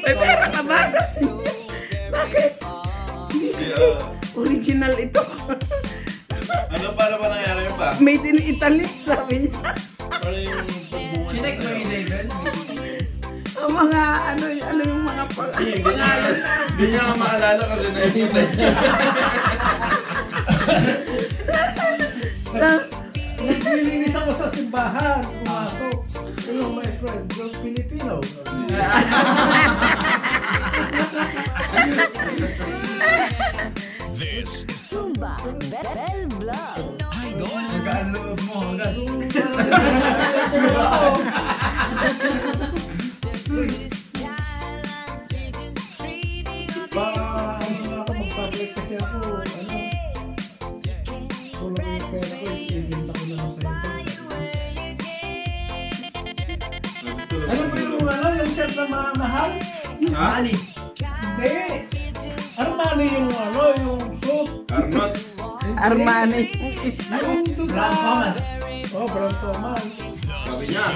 May pera ka ba? Bakit? Hindi kasi original ito. Ano pa nangyari yun ba? Made in Italy, sabi niya. Ano yung pagbungan? Chinek mo yung legal? Ang mga, ano yung mga pangalan. Hindi niya nga maalala kasi na-hypnotize niya. Naglilinis ako sa simbahan, pumasok. Hello my friend, you're Filipino. This is Zumba Bell Vlog. Idol. Magaan loob mo, agad. Ako mag-public kasi ako, kulang yung pera ko, ibinta ko na lang sa ito. Ano ba yung shirt na mahal? Ha? Ali. Hindi. Ano yung yung suit? Armas. Armani. Yung doon sa... Brand Thomas. Oh, Brand Thomas. Sabi niya.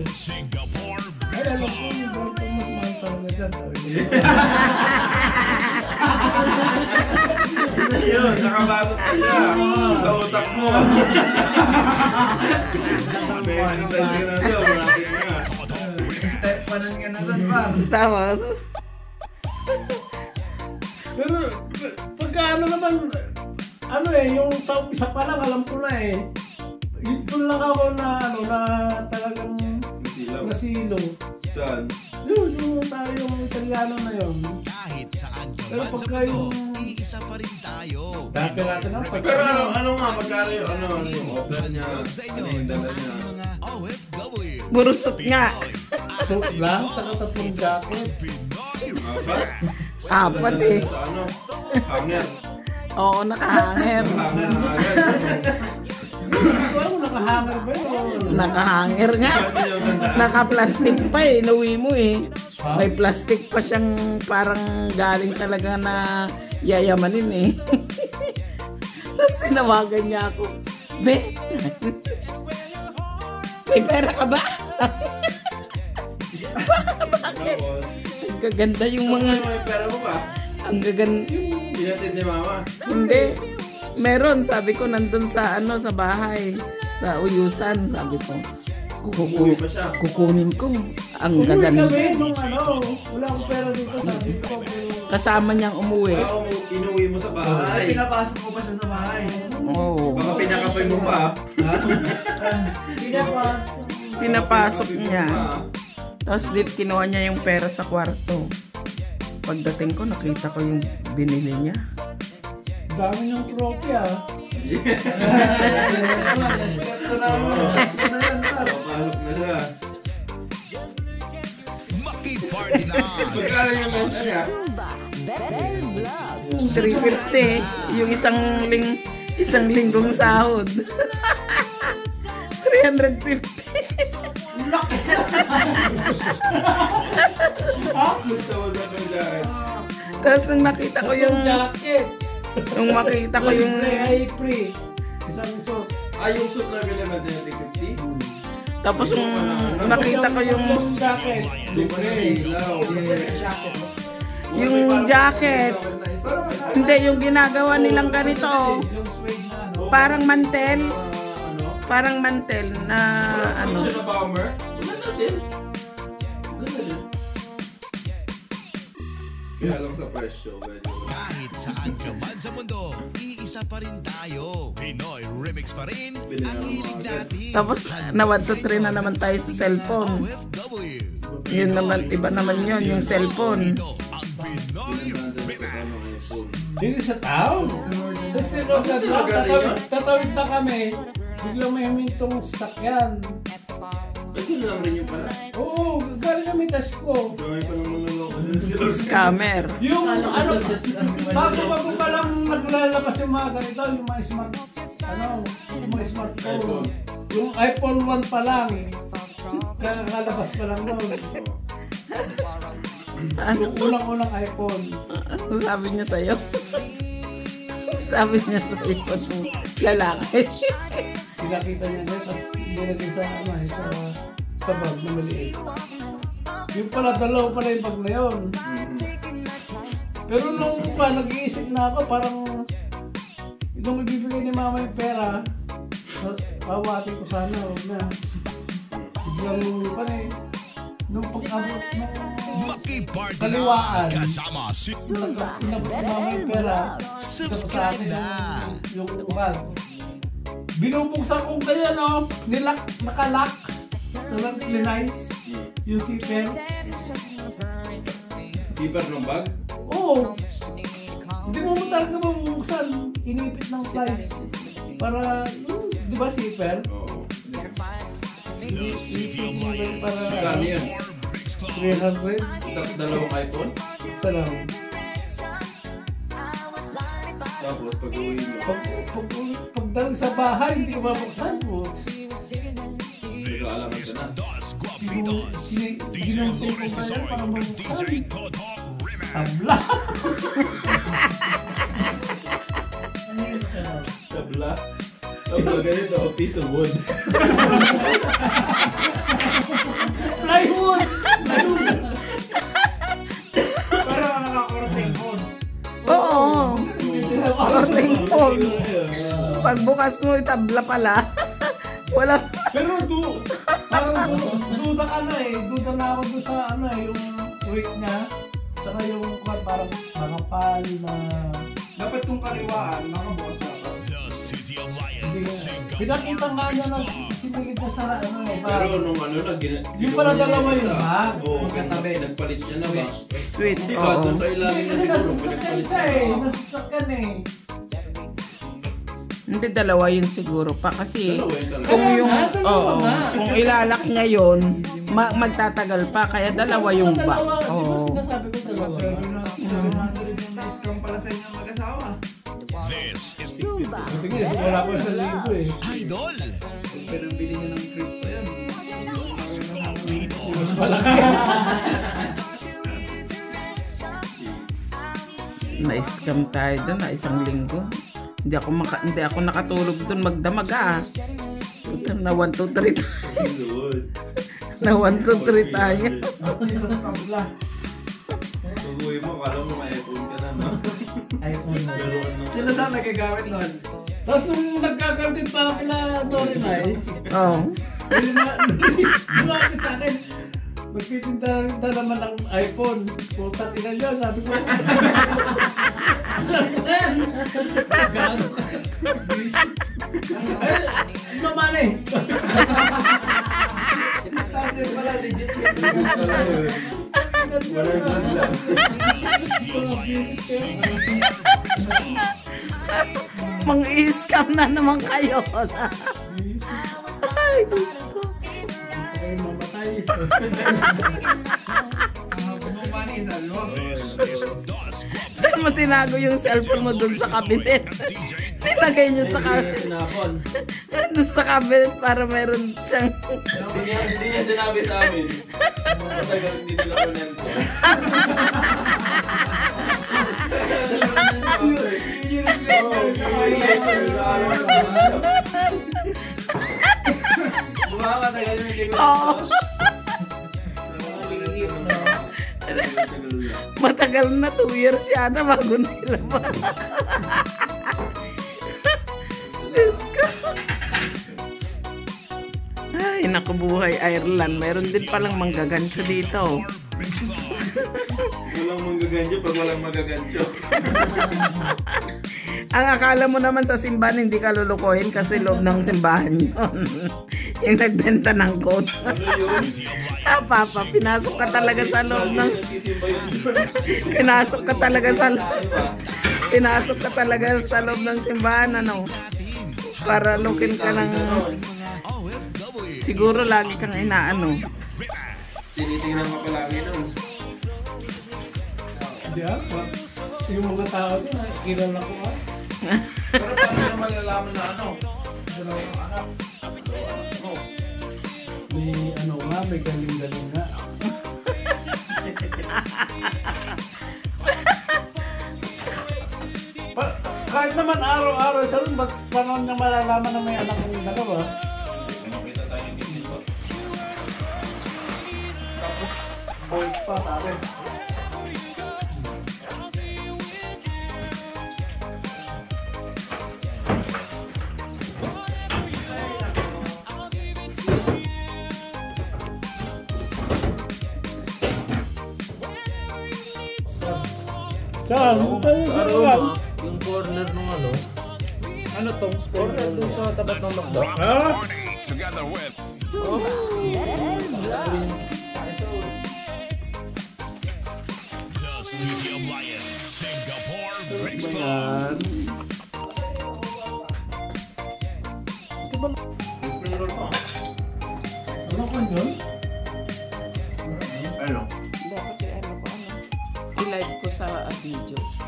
Singapore. Ay, alam ko yung Brand Thomas mahal talaga dyan. Yun, nakabagot ka siya. Sa utak mo. May mental ka na doon. Marami nga. Step 1 ka na doon, par. Tapos, Pero, pagka naman, yung sa umpisa pa lang, alam ko na eh. Doon lang ako na, na talagang Masilaw. nasilo. Saan? Yung tayong Italiano na yun. Kahit saan ka Pero man sa pagka mundo, yung... iisa pa rin tayo. Dati natin ang Pero ano nga, magkano yung offer niya? Sa inyo, Ano yung dala ang niya? mga OFW. burusot nga. suit lang, saka tatlong jacket. Apat? Apat eh. Sa ano? Hanger. Oo, nakahanger. Hanger na agad. Ano, nakahanger ba yun? Nakahanger nga. Naka-plastic pa eh. Inuwi mo eh. Ha? May plastic pa siyang parang galing talaga na yayamanin eh. Tapos tinawagan niya ako. Be, may pera ka ba? Bakit? Ang gaganda yung mga... May pera mo ba? Ang gaganda... Pinatid ni mama. Hindi. Meron, sabi ko, nandun sa sa bahay. Sa Uyusan, sabi ko. Umuwi pa siya. Kukunin ko. Ang Umuwi gaganda. kami nung wala akong pera dito, sabi ko. Kasama niyang umuwi. Baka inuwi mo sa bahay. Pinapasok mo pa siya sa bahay. Oo. Baka pinakapay mo pa. Pinapasok niya. Tapos kinuha niya yung pera sa kwarto. Pagdating ko, nakita ko yung binili niya. Dami niyang trophy Papasok na siya. Maki-party na. Magkano yung benta niya? Zumba Bell Vlog. 350. Yung isang linggong sahod. 350. Gusto mo sa kanya. Tapos nung nakita ko yung... jacket. Nung makita ko yung... Ay, free. Isang suit. Yung suit na bilhin natin yung 50? Tapos nung nakita ko yung... jacket. Yung jacket. Hindi, yung ginagawa nilang ganito. Yung suede na, Parang mantel. Parang mantel na ano. Siya na bomber? Ganda din. Ganda din. Kaya lang sa presyo, medyo. Kahit saan ka man sa mundo, iisa pa rin tayo. Pinoy Remix pa rin ang hilig natin. Tapos nawadtot rin na naman tayo sa cellphone. OFW. Yun naman, iba naman yun, yung cellphone. Ito ang Pinoy Remix. Dito sa town. Sa Stilo sa town, tatawid na kami. Biglang may humintong sasakyan. Ito lang rin yung pala. Oo, galing kami Tasco. Gawin pa naman ng Scammer. Yung bago pa lang naglalabas yung mga ganito, yung mga yung mga smartphone. Yung iPhone 1 pa lang. Kakalabas pa lang doon. Yung unang-unang iPhone. Ano sabi niya sa'yo? Sabi niya sa'yo yung lalaki. Sinakita niya dito. Hindi natin sa bag na maliit. Yung pala, dalawa pala yung bag na yun. Pero nung pa, nag-iisip na ako, parang nung ibibigay ni mama yung pera, pawatin ko sana, huwag na. Biglang pa na eh. Nung pag-abot nung Makiparty kaliwaan, na kasama si inabot ni mama yung pera, tapos sa akin yung bag. Binubuksan kong kaya, no? Nakalock. Talang linay. Yung zipper. Zipper ng bag? Oo. Hindi mo talaga mabubuksan. Inipit ng slice. Para, di ba zipper? Oo. Inipit para Magkano yan? 300. Dalawang iPhone? Isa lang. Tapos pag-uwi mo. Pagdating sa bahay, hindi ko mabuksan po. Hindi ko alam ito na. Ginumpay ko ba yan para mabuksan? Tabla. Tabla? Tabla ganito, a piece of wood. Plywood! Parang nakakorting phone. Oo. Korting phone. Pagbukas mo, itabla pala. Wala. Pero parang duda ka na eh. Duda na ako doon sa yung weight niya. Saka yung parang makapal na... Dapat kung kaliwaan, nakabukas na ako. Pinakita nga niya na sinigit na sa Pero nung ano na, yung pala dalawa yung bag. Oo, nagpalit niya na ba? Sweet. Kasi ba, Oo. doon sa ilalim Kasi na siguro, nasasakyan pinagpalit siya eh. niya. Nasasakyan eh. Hindi, dalawa yun siguro pa. Kasi Dalawa yun talaga. kung yung, Dalawa oo, nga. kung ilalak niya yun, magtatagal pa. Kaya dalawa yung ba. Dalawa, di ba Oo. sinasabi ko dalawa? 700 yung discount pala sa inyong mag-asawa. This is Suba. Sige, wala ko sa linggo eh. Idol. Pinabili niyo ng trip pa yan. Na-scam tayo doon na isang linggo. Hindi ako nakatulog doon magdamag ah. Na 1, 2, 3 Good. na 1, 2, 3 tayo. Isang tabla. Pag-uwi mo, kala mo may iPhone ka na, no? iPhone na. Laruan ng... Sino saan nagagamit nun? Tapos nung nagkakardit pa ako na Dorin ay, Oo. lumapit sa akin. Magtitinda naman ng iPhone. Puta, tingnan nyo, sabi ko. Ay, naman eh. Kasi pala legit yun. Wala lang. Mang-i-scam na naman kayo. Ay, Diyos ko. Ay, mamatay. Bumani sa loob. Saan mo tinago yung cellphone mo dun sa cabinet? Nilagay niyo sa cabinet. Sinapon. Dun sa cabinet para meron siyang... Hindi niya sinabi sa amin. Matagal hindi nila kunento. Bumamatagal yung hindi ko. Oo. Matagal na, 2 years yata bago nilabas. Diyos ko. Ay, nakubuhay Ireland. Meron din palang manggagancho dito. Walang manggagancho pag walang magagancho. Ang akala mo naman sa simbahan, hindi ka lulukohin kasi loob ng simbahan yun. Yung nagbenta ng coat. Ah, Papa, pinasok ka talaga sa loob ng... Pinasok ka talaga sa loob ng simbahan, ano? Para lookin ka ng... Siguro lagi kang inaano. Tinitingnan mo palagi nun. Hindi ah. Yung mga tao doon, kilala ko ah. Pero paano nyo malalaman na ano? Dalawang anak. May ano nga, may galing-galing nga. Kahit naman araw-araw siya rin, ba't paano niya malalaman na may anak ng dalawa? Makita tayo ng kisip. Boys pa, sabi. Saan? Yung corner nung ano. Ano tong Corner dun sa tapat ng McDo. Ha? Together with Bell Vlog. the City of Lions, Singapore Mix Club. Ano ka yun? Ano? Bakit ano ba ano? I-live ko sa video.